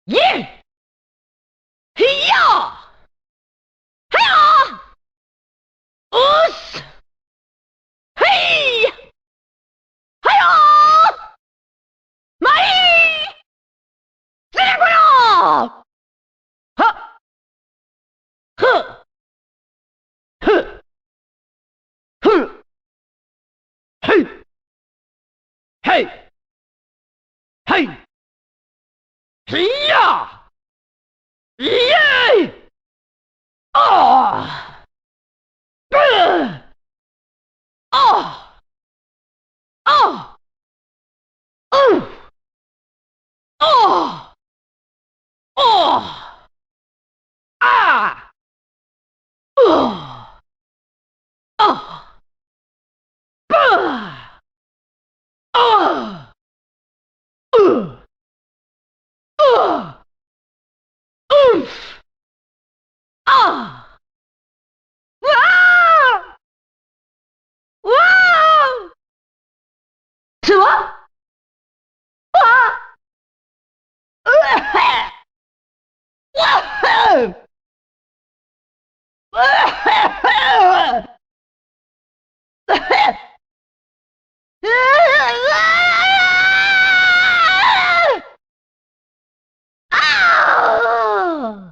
예! 히야! 헤야! 으스! 헤이! 하야! 마이! 쓰레구나! 하! 흐! 흐! 흐! 헤이! 헤이! 헤이! 히야! 예! 아! 으! 아! 아! 으! 아! 아! 아! 으! 아! 뿌! 아! 으! 으! 음프! 아! 와! 와! 좋아? 와! 으아! 와! 으아! 아!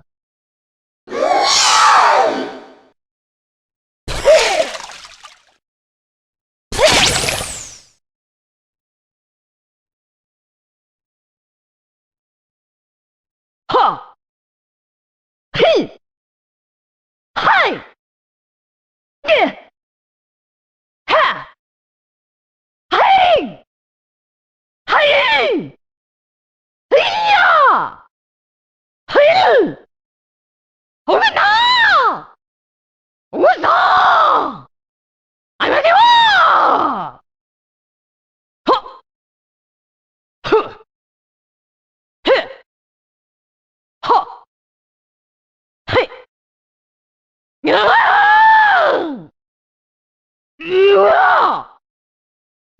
허! 히! 하이! 예! 하! 하이! 하이! 이야! 하이! 오메나! 오메나! 안녕하세요! 허! 흐! 헤! 허! 헤! 야! 이야!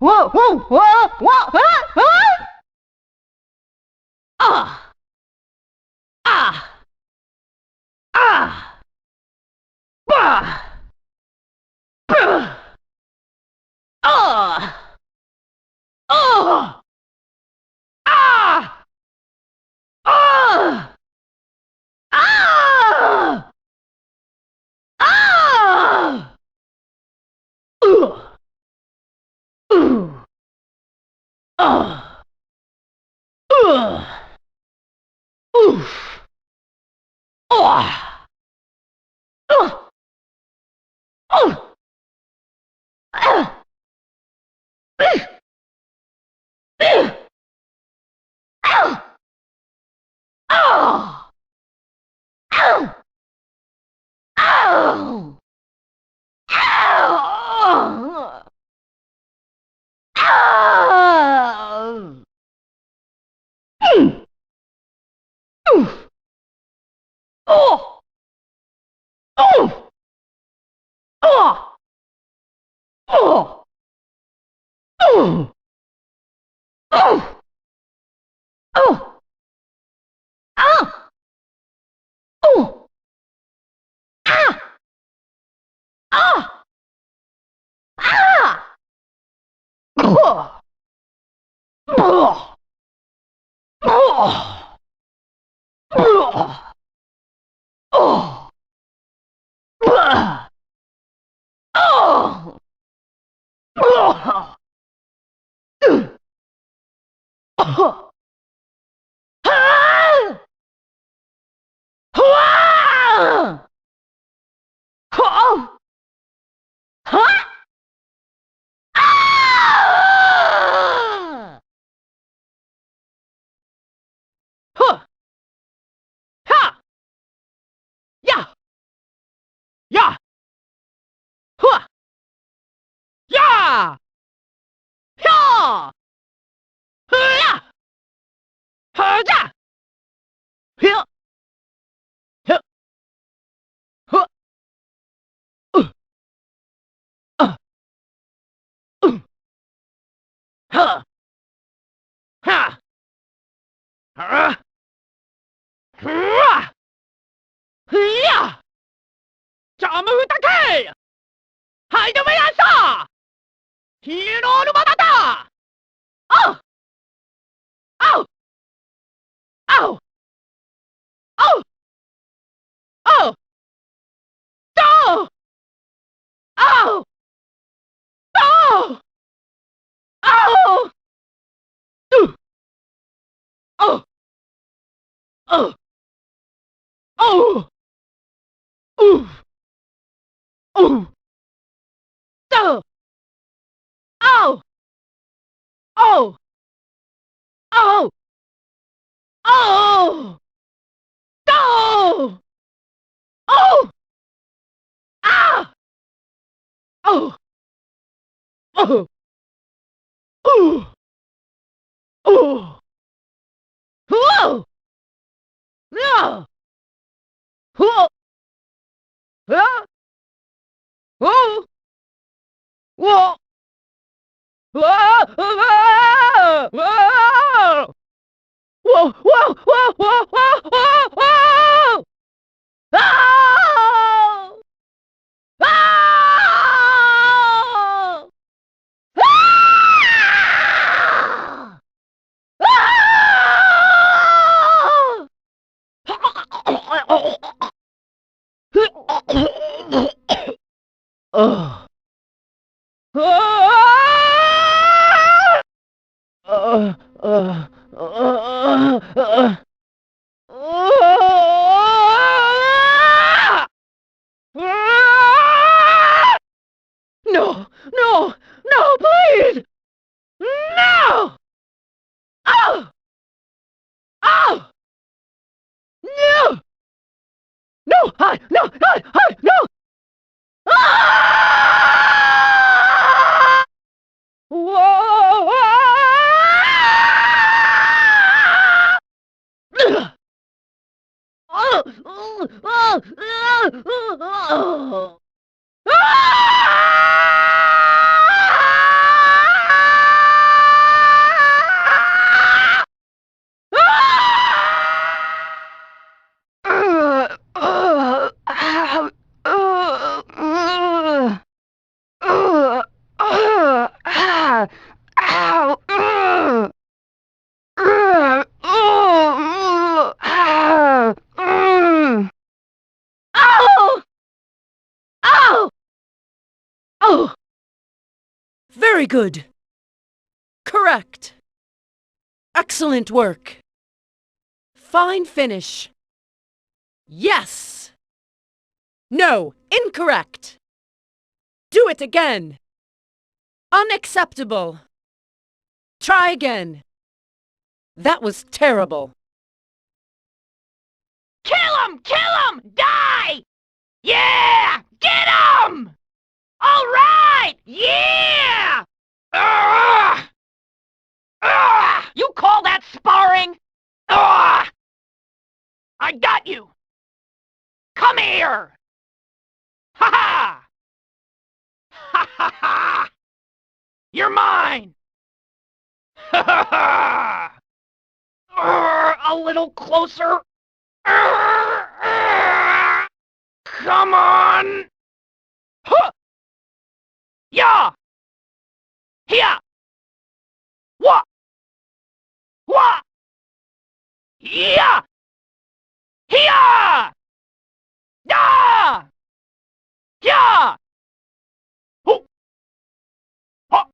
와! 와! 와! 와! 와! 아! 아! 아! 빠! 뿌! 아! 아! 아! 아! 아! 아! 으! 으! 아! 으! 우프! 우와! 으! 으! 아! 으! 으! 아! 아! 아우! 아우! 아우! 아우! 음! 우프! 어! 우프! 우와! 어! 우! 우! 우! 아! 우! 아! 아! 아! 우와! 우와! 우와! 우와! 어! 우와! 어! 우와! 으! 어! 아! 우와! 어! 어? 아! 허! 하! 야! 야! 허! 야! 혀! 흐야! 허자! 혀! 혀! 허! 으! 어! 으! 허! 하! 아! ムフタケはいどめやさヒーロールマダダああうあうあうあうどうあうどうあううあうあうあうううどうあうあうあうあうどうあうあうあうううううふわえううわうわうわうわわわわわわわあああNo! No! No, please! No! Oh! Oh! No! No! Hi! No! Hi! Hi! No! Ah! Whoa! Ah! Oh! Oh! Oh! Oh! Very good. Correct. Excellent work. Fine finish. Yes. No, incorrect. Do it again. Unacceptable. Try again. That was terrible. Kill him! Kill him! Die! Yeah! Get him! All right! Yeah! You call that sparring? I got you! Come here! Ha ha! Ha ha ha! You're mine! Ha ha ha! A little closer! Come on! Huh! Yeah! Here! What? What? Yeah! Here! Yeah! Yeah! Ho! Ha!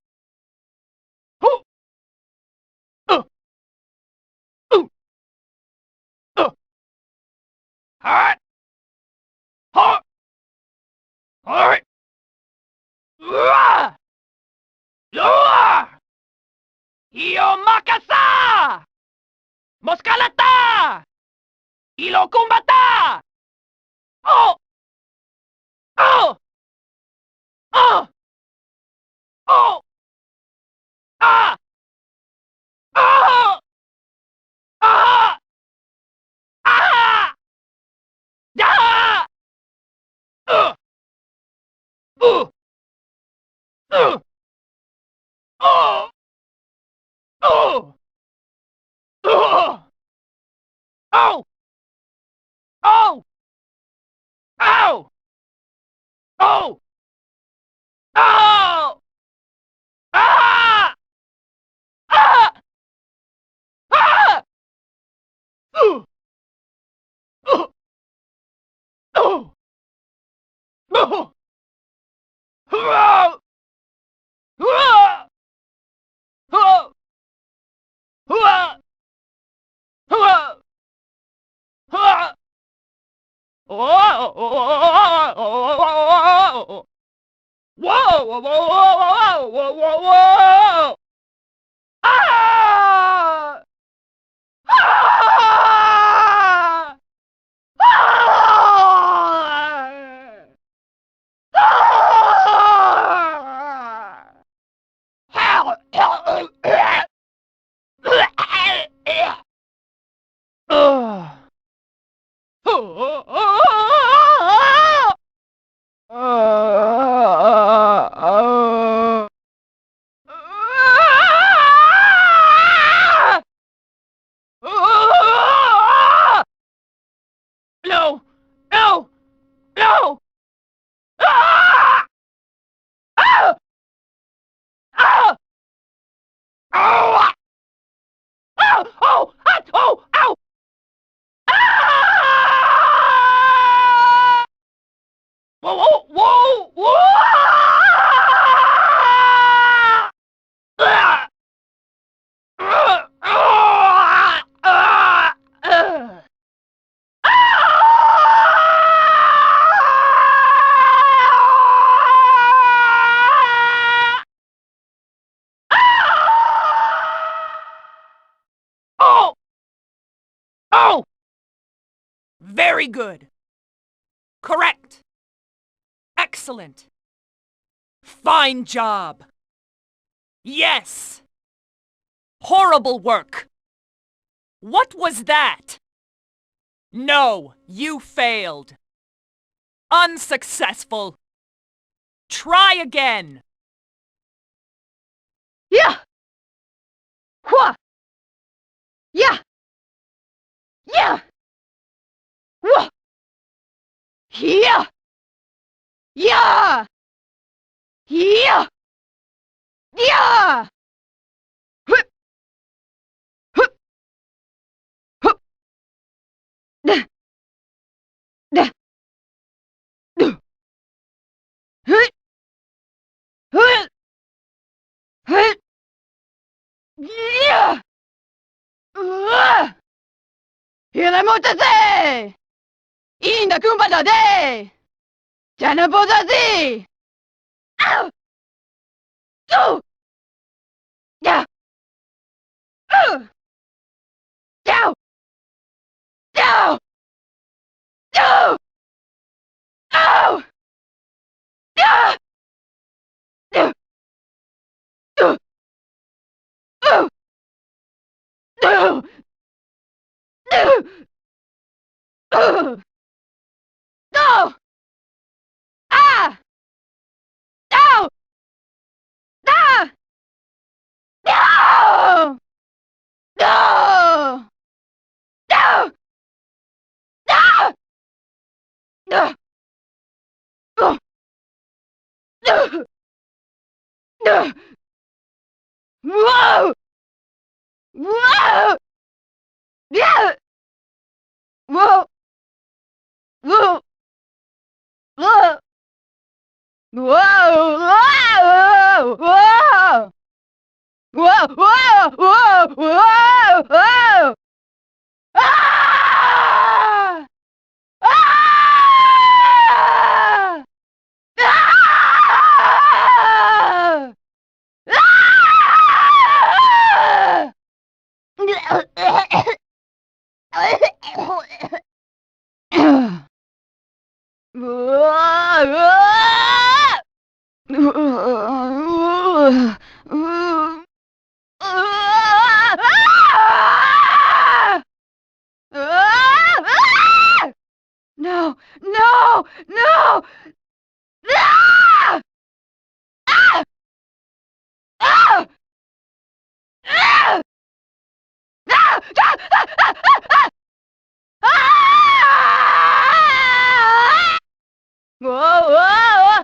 Ho! Uh! Uh! Uh! Hot! Hot! Alright! Iyo makasa! Moskalata! Ilo kumbata! Oh! Oh! Oh! Oh! Ah! Ah! Ah! Ah! Ah! Uh! Uh! Uh! Oh! Oh! Oh! Oh! Oh! Oh! Oh! Oh! Ah! Ah! Ah! Oh! Oh! Oh! Oh! Oh! Oh! Oh! Oh! Oh! Oh! Whoa! Whoa! Whoa! Whoa! Whoa! Whoa! Whoa! Ah! Ah! Ah! No! No! No! Ah! Ah! Ah! Oh! Oh! Oh! Oh! Ow! Ah! Whoa! Whoa! Whoa! Whoa! Ah! Ah! Ah! Ah! Ah! Oh! Oh! Very good. Correct. Excellent. Fine job. Yes. Horrible work. What was that? No, you failed. Unsuccessful. Try again. Yeah! Hua! Yeah! Yeah! Whoa! Yeah! Yeah! Yeah! Yeah! Hup! Hup! Hup! Duh! Duh! Duh! Huh! Huh! Huh! Yeah! Hila mutaze! Inda kumbada de! Jana bozazi! Ow! Oh! Yeah! Oh! Down! Down! No! Oh! Yeah! No! No! Oh! No! No! Oh! No! Ah! No! Ah! No! No! No! No! No! Oh! No! No! Whoa! Whoa! Yeah! Whoa! Whoa! Whoa! Whoa! Whoa! Whoa! Whoa! Whoa! Whoa! Whoa! Whoa! Ah! Ah! Ah! No, no, no! Ah! Ah! Ah! Ah! Ah! Ah! Whoa, whoa, whoa!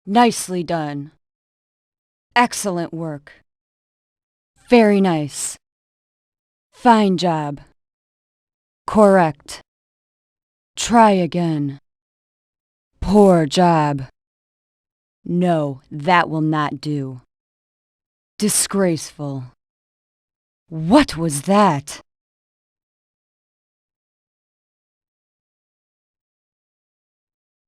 Nicely done. Excellent work. Very nice. Fine job. Correct. Try again. Poor job. No, that will not do. Disgraceful. What was that?